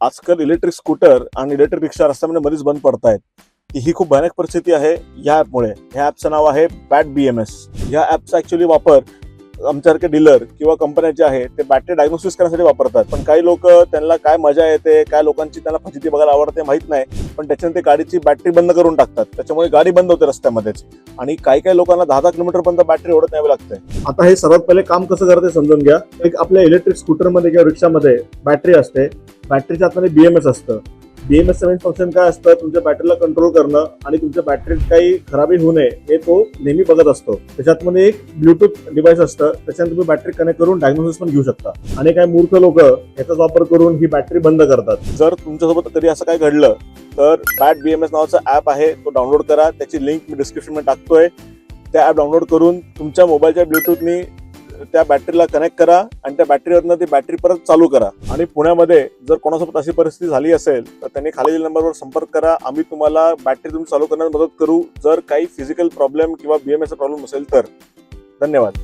आजकाल electric scooter आणि electric रिक्षा रस्त्यामध्ये मध्येच बंद पडतायत. ही खूप भयानक परिस्थिती आहे या ॲपमुळे. ह्या ॲपचं नाव आहे बॅट BMS. या ॲपचा ॲक्च्युअली वापर आमच्यासारखे डीलर किंवा कंपन्या जे आहे ते बॅटरी डायग्नोसिस करण्यासाठी वापरतात. पण काही लोक त्यांना काय मजा येते, काय लोकांची त्यांना फजिती बघायला आवडते माहित नाही, पण त्याच्यानंतर गाडीची बॅटरी बंद करून टाकतात. त्याच्यामुळे गाडी बंद होते रस्त्यामध्येच आणि काही लोकांना 10-10 किलोमीटर पर्यंत बॅटरी ओढत न्यावी लागते. आता हे सर्वात पहिले काम कसं करते समजून घ्या. एक आपल्या इलेक्ट्रिक स्कूटरमध्ये किंवा रिक्षामध्ये बॅटरी असते. बॅटरीच्या आतमध्ये BMS असतं. BMS मेन फंक्शन काय असतं, तुमच्या बॅटरीला कंट्रोल करणं आणि तुमच्या बॅटरीत काही खराबी होऊ नये हे तो नेहमी बघत असतो. त्याच्यातमध्ये एक ब्लूटूथ डिव्हाइस असतं, त्याच्यात तुम्ही बॅटरी कनेक्ट करून डायग्नोसिस पण घेऊ शकता. आणि काही मूर्ख लोक याचाच वापर करून ही बॅटरी बंद करतात. जर तुमच्यासोबत कधी असं काय घडलं तर बॅट BMS नावाचा ॲप आहे, तो डाउनलोड करा. त्याची लिंक मी डिस्क्रिप्शनमध्ये टाकतोय. त्या ॲप डाउनलोड करून तुमच्या मोबाईलच्या ब्लूटूथनी त्या बॅटरीला कनेक्ट करा आणि त्या बॅटरीवरनं ती बॅटरी परत चालू करा. आणि पुण्यामध्ये जर कोणासोबत अशी परिस्थिती झाली असेल तर त्यांनी खालील नंबरवर संपर्क करा. आम्ही तुम्हाला बॅटरी चालू करण्यास मदत करू जर काही फिजिकल प्रॉब्लेम किंवा BMS चा प्रॉब्लेम असेल तर. धन्यवाद.